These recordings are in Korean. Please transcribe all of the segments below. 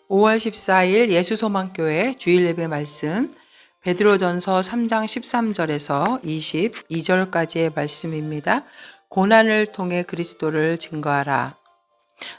5월 14일 예수소망교회 주일 예배 말씀 베드로전서 3장 13절에서 22절까지의 말씀입니다. 고난을 통해 그리스도를 증거하라.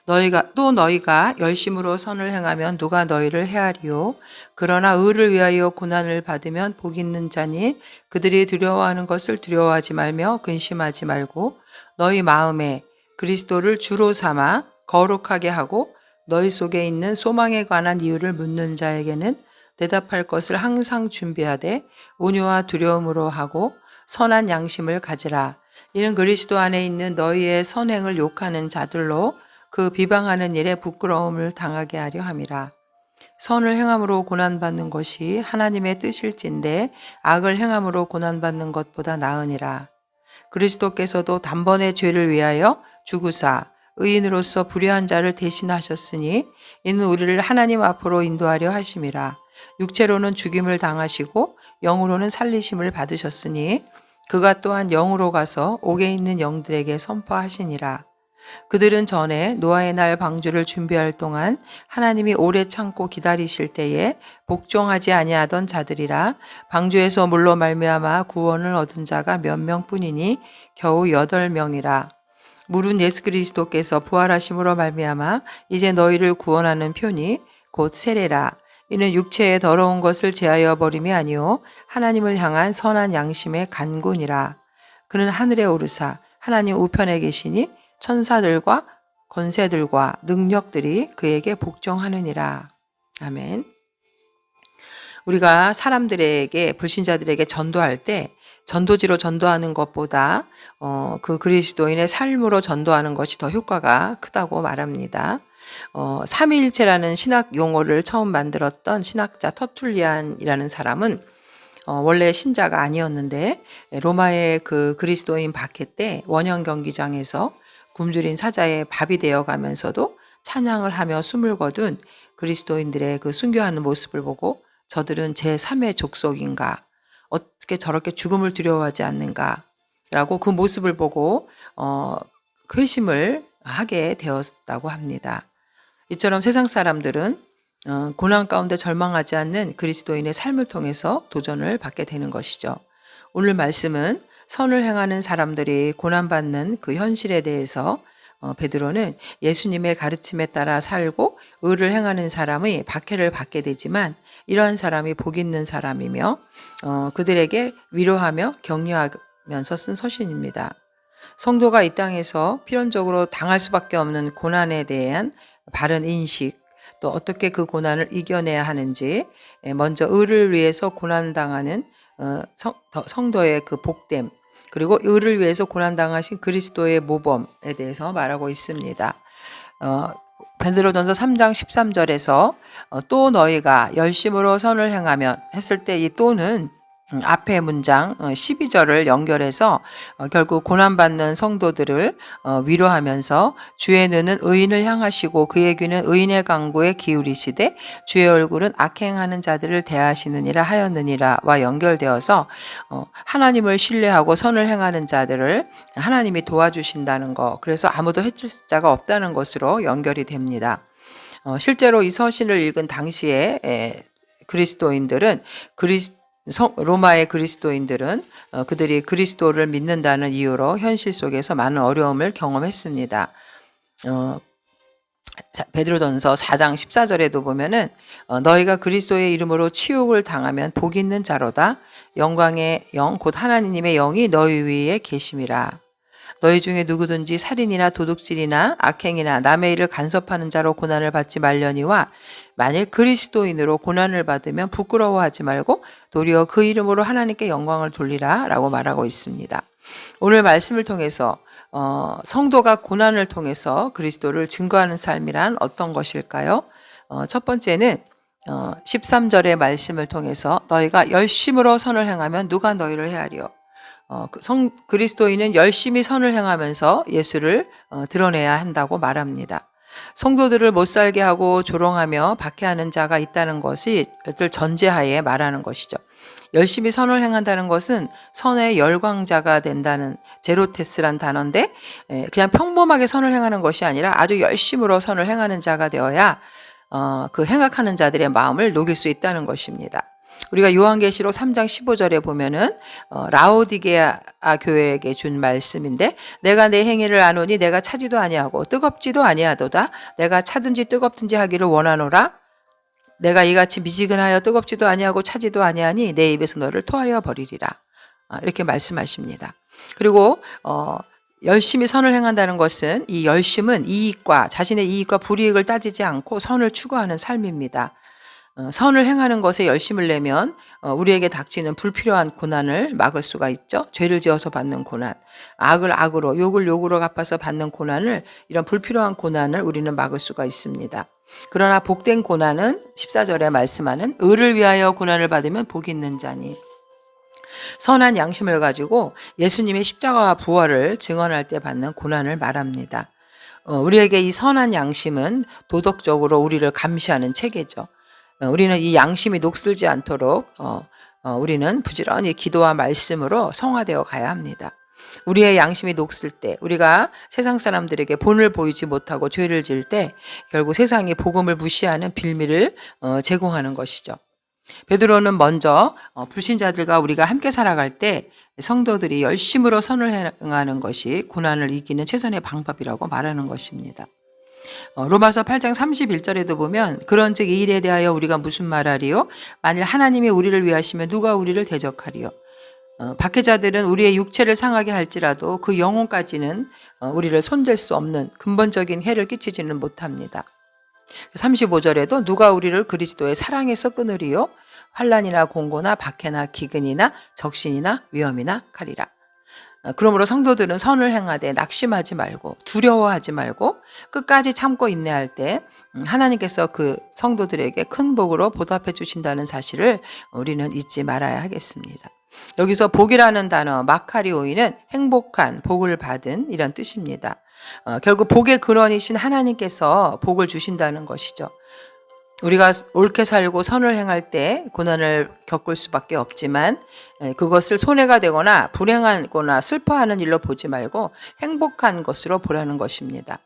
너희가 열심으로 선을 행하면 누가 너희를 헤아리요. 그러나 의를 위하여 고난을 받으면 복 있는 자니 그들이 두려워하는 것을 두려워하지 말며 근심하지 말고 너희 마음에 그리스도를 주로 삼아 거룩하게 하고 너희 속에 있는 소망에 관한 이유를 묻는 자에게는 대답할 것을 항상 준비하되 온유와 두려움으로 하고 선한 양심을 가지라. 이는 그리스도 안에 있는 너희의 선행을 욕하는 자들로 그 비방하는 일에 부끄러움을 당하게 하려 함이라. 선을 행함으로 고난받는 것이 하나님의 뜻일진데 악을 행함으로 고난받는 것보다 나으니라. 그리스도께서도 단번에 죄를 위하여 죽으사 의인으로서 불의한 자를 대신하셨으니 이는 우리를 하나님 앞으로 인도하려 하심이라. 육체로는 죽임을 당하시고 영으로는 살리심을 받으셨으니 그가 또한 영으로 가서 옥에 있는 영들에게 선포하시니라. 그들은 전에 노아의 날 방주를 준비할 동안 하나님이 오래 참고 기다리실 때에 복종하지 아니하던 자들이라. 방주에서 물로 말미암아 구원을 얻은 자가 몇 명뿐이니 겨우 8명이라. 물은 예수 그리스도께서 부활하심으로 말미암아 이제 너희를 구원하는 표니 곧 세례라. 이는 육체의 더러운 것을 제하여 버림이 아니요 하나님을 향한 선한 양심의 간군이라. 그는 하늘에 오르사 하나님 우편에 계시니 천사들과 권세들과 능력들이 그에게 복종하느니라. 아멘. 우리가 사람들에게, 불신자들에게 전도할 때 전도지로 전도하는 것보다 그 그리스도인의 삶으로 전도하는 것이 더 효과가 크다고 말합니다. 삼위일체라는 신학 용어를 처음 만들었던 신학자 터툴리안이라는 사람은 원래 신자가 아니었는데 로마의 그 그리스도인 박해 때 원형 경기장에서 굶주린 사자의 밥이 되어 가면서도 찬양을 하며 숨을 거둔 그리스도인들의 그 순교하는 모습을 보고 저들은 제3의 족속인가? 어떻게 저렇게 죽음을 두려워하지 않는가? 라고 그 모습을 보고 회심을 하게 되었다고 합니다. 이처럼 세상 사람들은 고난 가운데 절망하지 않는 그리스도인의 삶을 통해서 도전을 받게 되는 것이죠. 오늘 말씀은 선을 행하는 사람들이 고난받는 그 현실에 대해서 베드로는 예수님의 가르침에 따라 살고 의를 행하는 사람의 박해를 받게 되지만 이러한 사람이 복 있는 사람이며 그들에게 위로하며 격려하면서 쓴 서신입니다. 성도가 이 땅에서 필연적으로 당할 수밖에 없는 고난에 대한 바른 인식, 또 어떻게 그 고난을 이겨내야 하는지, 먼저 의를 위해서 고난당하는 성도의 그 복됨, 그리고 의를 위해서 고난당하신 그리스도의 모범에 대해서 말하고 있습니다. 베드로전서 3장 13절에서 또 너희가 열심으로 선을 행하면 했을 때 이 또는 앞에 문장 12절을 연결해서 결국 고난받는 성도들을 위로하면서 주의 눈은 의인을 향하시고 그의 귀는 의인의 강구에 기울이시되 주의 얼굴은 악행하는 자들을 대하시느니라 하였느니라와 연결되어서 하나님을 신뢰하고 선을 행하는 자들을 하나님이 도와주신다는 것, 그래서 아무도 해칠 자가 없다는 것으로 연결이 됩니다. 실제로 이 서신을 읽은 당시에 그리스도인들은 로마의 그리스도인들은 그들이 그리스도를 믿는다는 이유로 현실 속에서 많은 어려움을 경험했습니다. 베드로전서 4장 14절에도 보면은 너희가 그리스도의 이름으로 치욕을 당하면 복 있는 자로다. 영광의 영 곧 하나님의 영이 너희 위에 계심이라. 너희 중에 누구든지 살인이나 도둑질이나 악행이나 남의 일을 간섭하는 자로 고난을 받지 말려니와 만일 그리스도인으로 고난을 받으면 부끄러워하지 말고 도리어 그 이름으로 하나님께 영광을 돌리라 라고 말하고 있습니다. 오늘 말씀을 통해서 성도가 고난을 통해서 그리스도를 증거하는 삶이란 어떤 것일까요? 첫 번째는 13절의 말씀을 통해서 너희가 열심으로 선을 행하면 누가 너희를 헤아리요. 그리스도인은 열심히 선을 행하면서 예수를 드러내야 한다고 말합니다. 성도들을 못살게 하고 조롱하며 박해하는 자가 있다는 것이 전제하에 말하는 것이죠. 열심히 선을 행한다는 것은 선의 열광자가 된다는 제로테스란 단어인데 그냥 평범하게 선을 행하는 것이 아니라 아주 열심으로 선을 행하는 자가 되어야 그 행악하는 자들의 마음을 녹일 수 있다는 것입니다. 우리가 요한계시록 3장 15절에 보면은 라오디게아 교회에게 준 말씀인데, 내가 내 행위를 아노니 내가 차지도 아니하고 뜨겁지도 아니하도다. 내가 차든지 뜨겁든지 하기를 원하노라. 내가 이같이 미지근하여 뜨겁지도 아니하고 차지도 아니하니 내 입에서 너를 토하여 버리리라. 이렇게 말씀하십니다. 그리고 열심히 선을 행한다는 것은, 이 열심은 자신의 이익과 불이익을 따지지 않고 선을 추구하는 삶입니다. 선을 행하는 것에 열심을 내면 우리에게 닥치는 불필요한 고난을 막을 수가 있죠. 죄를 지어서 받는 고난, 악을 악으로, 욕을 욕으로 갚아서 받는 고난을, 이런 불필요한 고난을 우리는 막을 수가 있습니다. 그러나 복된 고난은 14절에 말씀하는 의를 위하여 고난을 받으면 복이 있는 자니, 선한 양심을 가지고 예수님의 십자가와 부활을 증언할 때 받는 고난을 말합니다. 우리에게 이 선한 양심은 도덕적으로 우리를 감시하는 체계죠. 우리는 이 양심이 녹슬지 않도록 우리는 부지런히 기도와 말씀으로 성화되어 가야 합니다. 우리의 양심이 녹슬 때, 우리가 세상 사람들에게 본을 보이지 못하고 죄를 지을 때 결국 세상이 복음을 무시하는 빌미를 제공하는 것이죠. 베드로는 먼저 불신자들과 우리가 함께 살아갈 때 성도들이 열심으로 선을 행하는 것이 고난을 이기는 최선의 방법이라고 말하는 것입니다. 로마서 8장 31절에도 보면, 그런즉 이 일에 대하여 우리가 무슨 말하리요? 만일 하나님이 우리를 위하시면 누가 우리를 대적하리요? 박해자들은 우리의 육체를 상하게 할지라도 그 영혼까지는 우리를 손댈 수 없는 근본적인 해를 끼치지는 못합니다. 35절에도 누가 우리를 그리스도의 사랑에서 끊으리요? 환난이나 공고나 박해나 기근이나 적신이나 위험이나 칼이라. 그러므로 성도들은 선을 행하되 낙심하지 말고 두려워하지 말고 끝까지 참고 인내할 때 하나님께서 그 성도들에게 큰 복으로 보답해 주신다는 사실을 우리는 잊지 말아야 하겠습니다. 여기서 복이라는 단어 마카리오이는 행복한, 복을 받은, 이런 뜻입니다. 결국 복의 근원이신 하나님께서 복을 주신다는 것이죠. 우리가 옳게 살고 선을 행할 때 고난을 겪을 수밖에 없지만, 그것을 손해가 되거나 불행하거나 슬퍼하는 일로 보지 말고 행복한 것으로 보라는 것입니다.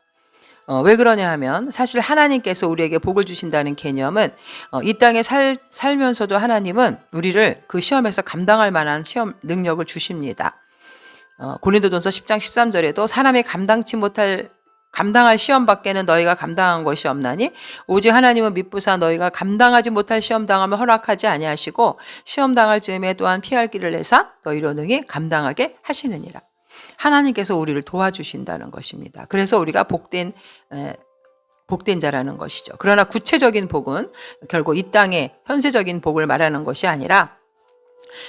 왜 그러냐 하면, 사실 하나님께서 우리에게 복을 주신다는 개념은, 이 땅에 살면서도 하나님은 우리를 그 시험에서 감당할 만한 시험 능력을 주십니다. 고린도전서 10장 13절에도 사람이 감당할 시험 밖에는 너희가 감당한 것이 없나니 오직 하나님은 미쁘사 너희가 감당하지 못할 시험 당하면 허락하지 아니하시고 시험 당할 즈음에 또한 피할 길을 내사 너희로 능히 감당하게 하시느니라. 하나님께서 우리를 도와주신다는 것입니다. 그래서 우리가 복된 자라는 것이죠. 그러나 구체적인 복은 결국 이 땅의 현세적인 복을 말하는 것이 아니라,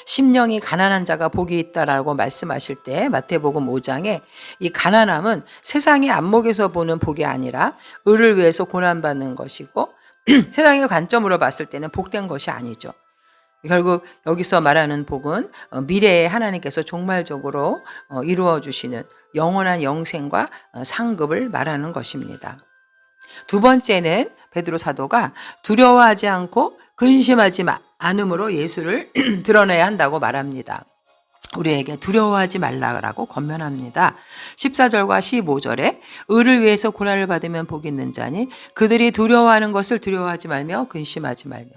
심령이 가난한 자가 복이 있다라고 말씀하실 때 마태복음 5장에 이 가난함은 세상의 안목에서 보는 복이 아니라 의를 위해서 고난받는 것이고, 세상의 관점으로 봤을 때는 복된 것이 아니죠. 결국 여기서 말하는 복은 미래에 하나님께서 종말적으로 이루어 주시는 영원한 영생과 상급을 말하는 것입니다. 두 번째는 베드로 사도가 두려워하지 않고 근심하지 않음으로 예수를 드러내야 한다고 말합니다. 우리에게 두려워하지 말라고 권면합니다. 14절과 15절에 의를 위해서 고난을 받으면 복이 있는 자니 그들이 두려워하는 것을 두려워하지 말며 근심하지 말며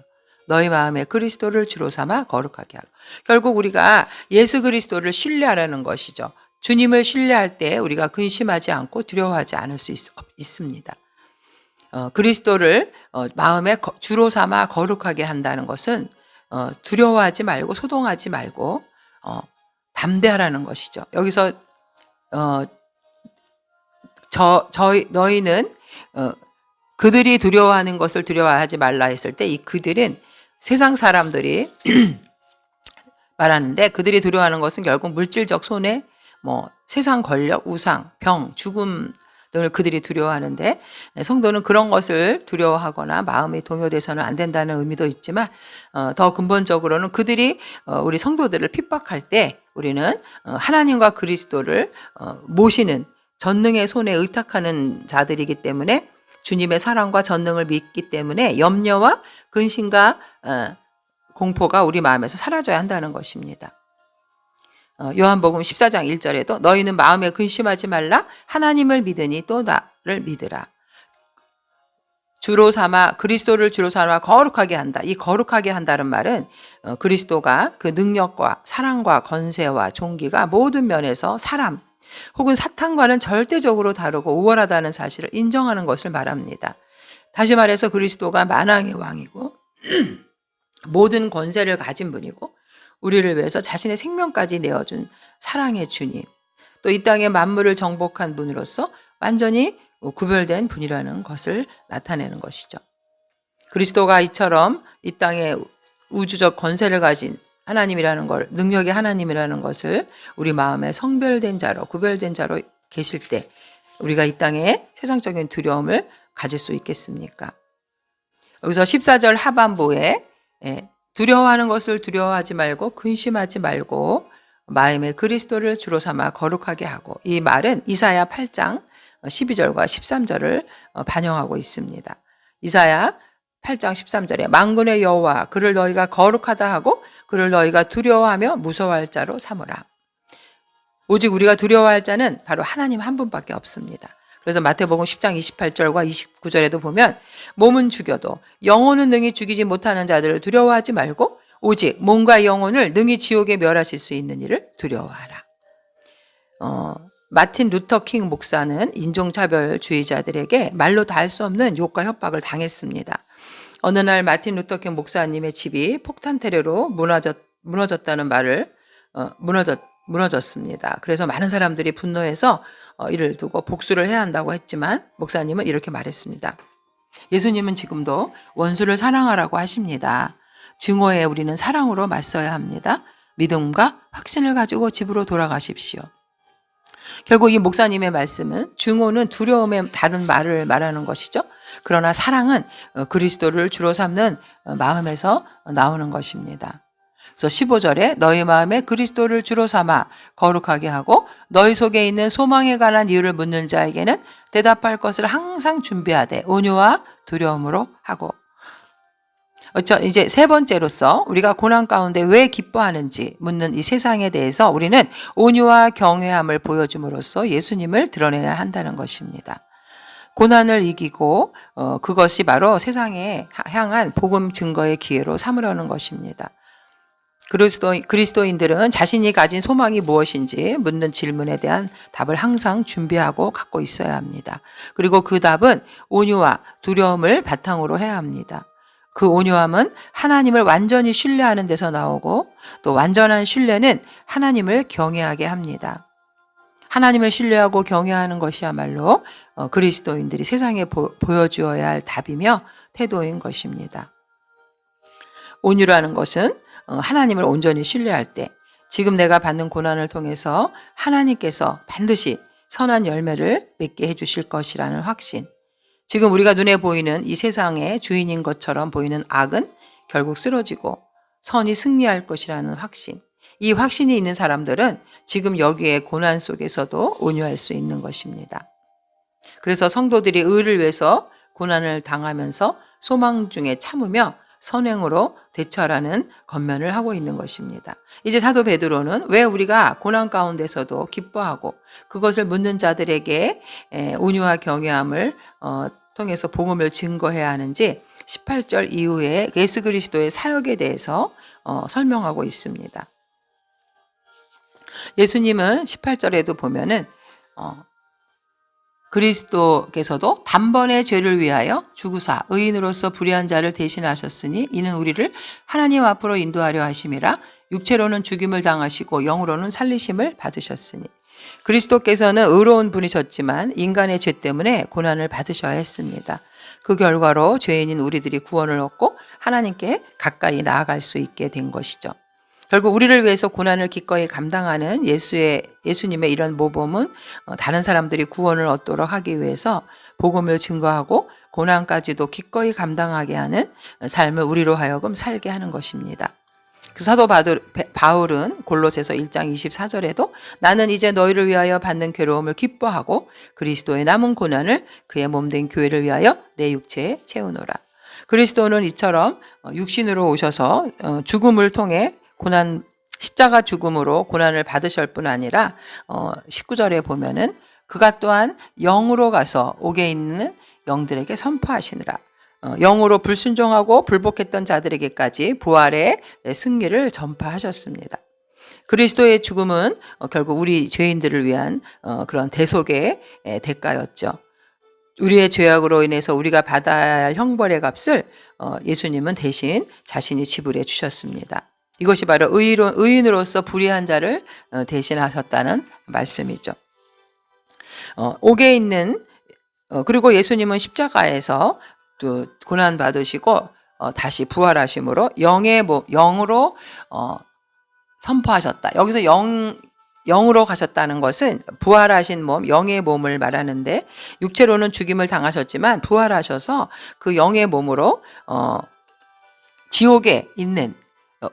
너희 마음에 그리스도를 주로 삼아 거룩하게 하라. 결국 우리가 예수 그리스도를 신뢰하라는 것이죠. 주님을 신뢰할 때 우리가 근심하지 않고 두려워하지 않을 수 있습니다. 그리스도를 마음에 주로 삼아 거룩하게 한다는 것은 두려워하지 말고 소동하지 말고 담대하라는 것이죠. 여기서 너희는 그들이 두려워하는 것을 두려워하지 말라 했을 때, 이 그들은 세상 사람들이 말하는데, 그들이 두려워하는 것은 결국 물질적 손해, 세상 권력, 우상, 병, 죽음 등을 그들이 두려워하는데, 성도는 그런 것을 두려워하거나 마음이 동요돼서는 안 된다는 의미도 있지만, 더 근본적으로는 그들이 우리 성도들을 핍박할 때 우리는 하나님과 그리스도를 모시는 전능의 손에 의탁하는 자들이기 때문에, 주님의 사랑과 전능을 믿기 때문에 염려와 근심과 공포가 우리 마음에서 사라져야 한다는 것입니다. 요한복음 14장 1절에도 너희는 마음에 근심하지 말라, 하나님을 믿으니 또 나를 믿으라. 그리스도를 주로 삼아 거룩하게 한다. 이 거룩하게 한다는 말은 그리스도가 그 능력과 사랑과 권세와 존귀가 모든 면에서 사람 혹은 사탄과는 절대적으로 다르고 우월하다는 사실을 인정하는 것을 말합니다. 다시 말해서 그리스도가 만왕의 왕이고 모든 권세를 가진 분이고 우리를 위해서 자신의 생명까지 내어준 사랑의 주님, 또 이 땅의 만물을 정복한 분으로서 완전히 구별된 분이라는 것을 나타내는 것이죠. 그리스도가 이처럼 이 땅에 우주적 권세를 가진 하나님이라는 걸, 능력의 하나님이라는 것을 우리 마음에 성별된 자로, 구별된 자로 계실 때 우리가 이 땅에 세상적인 두려움을 가질 수 있겠습니까? 여기서 14절 하반부에 두려워하는 것을 두려워하지 말고 근심하지 말고 마음에 그리스도를 주로 삼아 거룩하게 하고, 이 말은 이사야 8장 12절과 13절을 반영하고 있습니다. 이사야 8장 13절에 만군의 여호와 그를 너희가 거룩하다 하고 그를 너희가 두려워하며 무서워할 자로 삼으라. 오직 우리가 두려워할 자는 바로 하나님 한 분밖에 없습니다. 그래서 마태복음 10장 28절과 29절에도 보면 몸은 죽여도 영혼은 능히 죽이지 못하는 자들을 두려워하지 말고 오직 몸과 영혼을 능히 지옥에 멸하실 수 있는 이를 두려워하라. 마틴 루터 킹 목사는 인종차별주의자들에게 말로 다 할 수 없는 욕과 협박을 당했습니다. 어느 날 마틴 루터 킹 목사님의 집이 폭탄 테러로 무너졌다는 말을 무너졌습니다. 그래서 많은 사람들이 분노해서 이를 두고 복수를 해야 한다고 했지만 목사님은 이렇게 말했습니다. 예수님은 지금도 원수를 사랑하라고 하십니다. 증오에 우리는 사랑으로 맞서야 합니다. 믿음과 확신을 가지고 집으로 돌아가십시오. 결국 이 목사님의 말씀은 증오는 두려움의 다른 말을 말하는 것이죠. 그러나 사랑은 그리스도를 주로 삼는 마음에서 나오는 것입니다. 그래서 15절에 너희 마음에 그리스도를 주로 삼아 거룩하게 하고 너희 속에 있는 소망에 관한 이유를 묻는 자에게는 대답할 것을 항상 준비하되 온유와 두려움으로 하고. 이제 세 번째로서 우리가 고난 가운데 왜 기뻐하는지 묻는 이 세상에 대해서 우리는 온유와 경외함을 보여줌으로써 예수님을 드러내야 한다는 것입니다. 고난을 이기고 그것이 바로 세상에 향한 복음 증거의 기회로 삼으려는 것입니다. 그리스도인들은 자신이 가진 소망이 무엇인지 묻는 질문에 대한 답을 항상 준비하고 갖고 있어야 합니다. 그리고 그 답은 온유와 두려움을 바탕으로 해야 합니다. 그 온유함은 하나님을 완전히 신뢰하는 데서 나오고 또 완전한 신뢰는 하나님을 경외하게 합니다. 하나님을 신뢰하고 경외하는 것이야말로 그리스도인들이 세상에 보여주어야 할 답이며 태도인 것입니다. 온유라는 것은 하나님을 온전히 신뢰할 때 지금 내가 받는 고난을 통해서 하나님께서 반드시 선한 열매를 맺게 해주실 것이라는 확신, 지금 우리가 눈에 보이는 이 세상의 주인인 것처럼 보이는 악은 결국 쓰러지고 선이 승리할 것이라는 확신, 이 확신이 있는 사람들은 지금 여기에 고난 속에서도 온유할 수 있는 것입니다. 그래서 성도들이 의를 위해서 고난을 당하면서 소망 중에 참으며 선행으로 대처하라는 권면을 하고 있는 것입니다. 이제 사도 베드로는 왜 우리가 고난 가운데서도 기뻐하고 그것을 묻는 자들에게 온유와 경외함을 통해서 복음을 증거해야 하는지 18절 이후에 예수 그리스도의 사역에 대해서 설명하고 있습니다. 예수님은 18절에도 보면은 그리스도께서도 단번에 죄를 위하여 죽으사 의인으로서 불의한 자를 대신하셨으니 이는 우리를 하나님 앞으로 인도하려 하심이라. 육체로는 죽임을 당하시고 영으로는 살리심을 받으셨으니. 그리스도께서는 의로운 분이셨지만 인간의 죄 때문에 고난을 받으셔야 했습니다. 그 결과로 죄인인 우리들이 구원을 얻고 하나님께 가까이 나아갈 수 있게 된 것이죠. 결국 우리를 위해서 고난을 기꺼이 감당하는 예수님의 이런 모범은 다른 사람들이 구원을 얻도록 하기 위해서 복음을 증거하고 고난까지도 기꺼이 감당하게 하는 삶을 우리로 하여금 살게 하는 것입니다. 그 사도 바울은 골로새서 1장 24절에도 나는 이제 너희를 위하여 받는 괴로움을 기뻐하고 그리스도의 남은 고난을 그의 몸된 교회를 위하여 내 육체에 채우노라. 그리스도는 이처럼 육신으로 오셔서 죽음을 통해 십자가 죽음으로 고난을 받으실 뿐 아니라 19절에 보면은 그가 또한 영으로 가서 옥에 있는 영들에게 선포하시느라. 영으로 불순종하고 불복했던 자들에게까지 부활의 승리를 전파하셨습니다. 그리스도의 죽음은 결국 우리 죄인들을 위한 그런 대속의 대가였죠. 우리의 죄악으로 인해서 우리가 받아야 할 형벌의 값을 예수님은 대신 자신이 지불해 주셨습니다. 이것이 바로 의인으로서 불의한 자를 대신하셨다는 말씀이죠. 옥에 있는 그리고 예수님은 십자가에서 또 고난 받으시고 다시 부활하심으로 영으로 선포하셨다. 여기서 영으로 가셨다는 것은 부활하신 몸, 영의 몸을 말하는데 육체로는 죽임을 당하셨지만 부활하셔서 그 영의 몸으로 지옥에 있는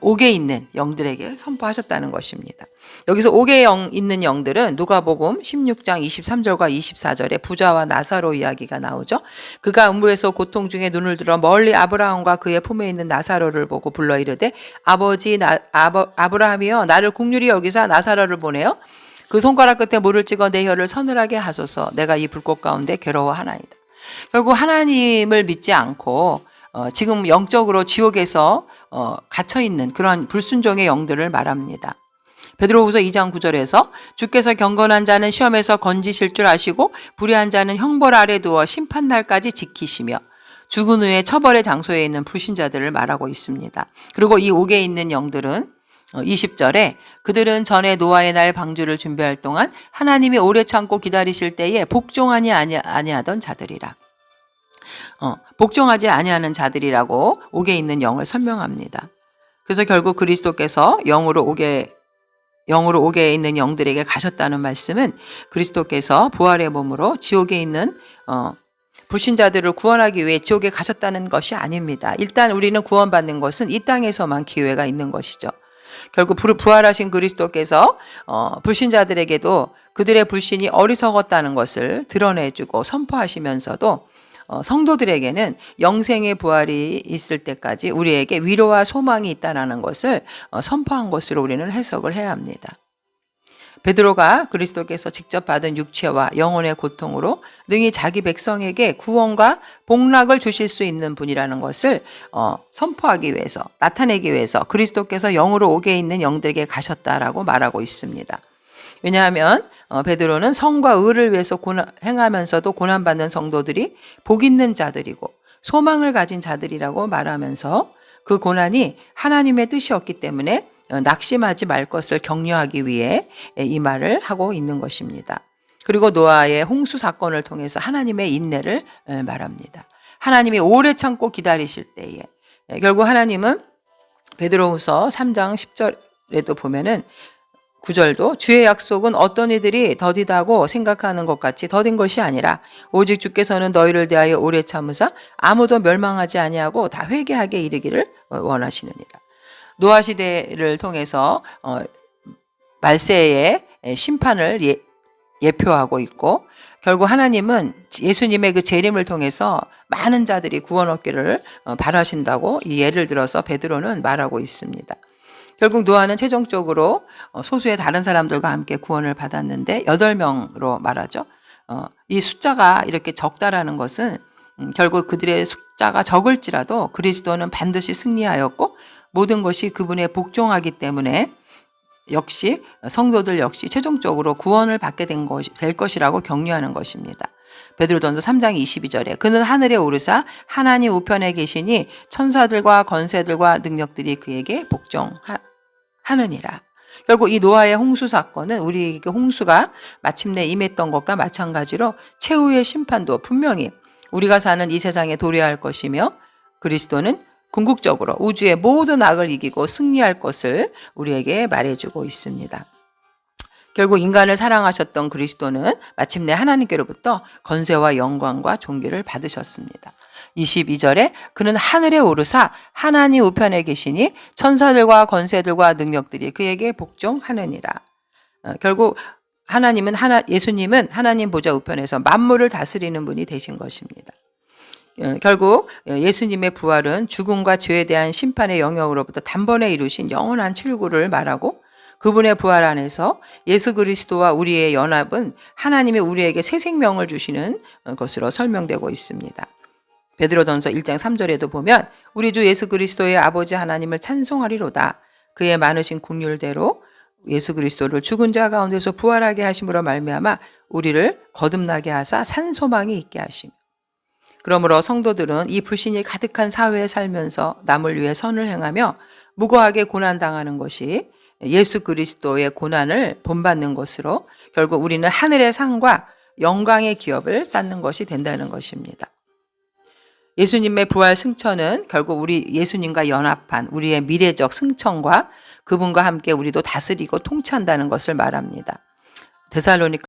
옥에 있는 영들에게 선포하셨다는 것입니다. 여기서 옥에 있는 영들은 누가복음 16장 23절과 24절에 부자와 나사로 이야기가 나오죠. 그가 음부에서 고통 중에 눈을 들어 멀리 아브라함과 그의 품에 있는 나사로를 보고 불러 이르되 아버지 아브라함이여 나를 긍휼히 여기사 나사로를 보내어 그 손가락 끝에 물을 찍어 내 혀를 서늘하게 하소서 내가 이 불꽃 가운데 괴로워하나이다. 결국 하나님을 믿지 않고 지금 영적으로 지옥에서 갇혀있는 그런 불순종의 영들을 말합니다. 베드로후서 2장 9절에서 주께서 경건한 자는 시험에서 건지실 줄 아시고 불의한 자는 형벌 아래 두어 심판날까지 지키시며 죽은 후에 처벌의 장소에 있는 불신자들을 말하고 있습니다. 그리고 이 옥에 있는 영들은 20절에 그들은 전에 노아의 날 방주를 준비할 동안 하나님이 오래 참고 기다리실 때에 복종하니 아니하던 자들이라. 복종하지 아니하는 자들이라고 옥에 있는 영을 설명합니다. 그래서 결국 그리스도께서 영으로 옥에 있는 영들에게 가셨다는 말씀은 그리스도께서 부활의 몸으로 지옥에 있는 불신자들을 구원하기 위해 지옥에 가셨다는 것이 아닙니다. 일단 우리는 구원받는 것은 이 땅에서만 기회가 있는 것이죠. 결국 부활하신 그리스도께서 불신자들에게도 그들의 불신이 어리석었다는 것을 드러내주고 선포하시면서도 성도들에게는 영생의 부활이 있을 때까지 우리에게 위로와 소망이 있다는 것을 선포한 것으로 우리는 해석을 해야 합니다. 베드로가 그리스도께서 직접 받은 육체와 영혼의 고통으로 능히 자기 백성에게 구원과 복락을 주실 수 있는 분이라는 것을 선포하기 위해서 나타내기 위해서 그리스도께서 영으로 옥에 있는 영들에게 가셨다라고 말하고 있습니다. 왜냐하면 베드로는 성과 의를 위해서 행하면서도 고난받는 성도들이 복 있는 자들이고 소망을 가진 자들이라고 말하면서 그 고난이 하나님의 뜻이었기 때문에 낙심하지 말 것을 격려하기 위해 이 말을 하고 있는 것입니다. 그리고 노아의 홍수 사건을 통해서 하나님의 인내를 말합니다. 하나님이 오래 참고 기다리실 때에 결국 하나님은 베드로후서 3장 10절에도 보면은 9절도 주의 약속은 어떤 이들이 더디다고 생각하는 것 같이 더딘 것이 아니라 오직 주께서는 너희를 대하여 오래 참으사 아무도 멸망하지 아니하고 다 회개하게 이르기를 원하시느니라. 노아 시대를 통해서 말세의 심판을 예표하고 있고 결국 하나님은 예수님의 그 재림을 통해서 많은 자들이 구원 얻기를 바라신다고 이 예를 들어서 베드로는 말하고 있습니다. 결국 노아는 최종적으로 소수의 다른 사람들과 함께 구원을 받았는데 8명으로 말하죠. 이 숫자가 이렇게 적다라는 것은 결국 그들의 숫자가 적을지라도 그리스도는 반드시 승리하였고 모든 것이 그분의 복종하기 때문에 역시 성도들 역시 최종적으로 구원을 받게 될 것이라고 격려하는 것입니다. 베드로전서 3장 22절에 그는 하늘에 오르사 하나님 우편에 계시니 천사들과 권세들과 능력들이 그에게 복종하느니라. 결국 이 노아의 홍수 사건은 우리에게 홍수가 마침내 임했던 것과 마찬가지로 최후의 심판도 분명히 우리가 사는 이 세상에 도래할 것이며 그리스도는 궁극적으로 우주의 모든 악을 이기고 승리할 것을 우리에게 말해주고 있습니다. 결국 인간을 사랑하셨던 그리스도는 마침내 하나님께로부터 권세와 영광과 존귀를 받으셨습니다. 22절에 그는 하늘에 오르사 하나님 우편에 계시니 천사들과 권세들과 능력들이 그에게 복종하느니라. 결국 예수님은 하나님 보좌 우편에서 만물을 다스리는 분이 되신 것입니다. 결국 예수님의 부활은 죽음과 죄에 대한 심판의 영역으로부터 단번에 이루신 영원한 출구를 말하고 그분의 부활 안에서 예수 그리스도와 우리의 연합은 하나님이 우리에게 새 생명을 주시는 것으로 설명되고 있습니다. 베드로전서 1장 3절에도 보면 우리 주 예수 그리스도의 아버지 하나님을 찬송하리로다. 그의 많으신 긍휼대로 예수 그리스도를 죽은 자 가운데서 부활하게 하심으로 말미암아 우리를 거듭나게 하사 산 소망이 있게 하심. 그러므로 성도들은 이 불신이 가득한 사회에 살면서 남을 위해 선을 행하며 무고하게 고난당하는 것이 예수 그리스도의 고난을 본받는 것으로 결국 우리는 하늘의 상과 영광의 기업을 쌓는 것이 된다는 것입니다. 예수님의 부활 승천은 결국 우리 예수님과 연합한 우리의 미래적 승천과 그분과 함께 우리도 다스리고 통치한다는 것을 말합니다. 데살로니가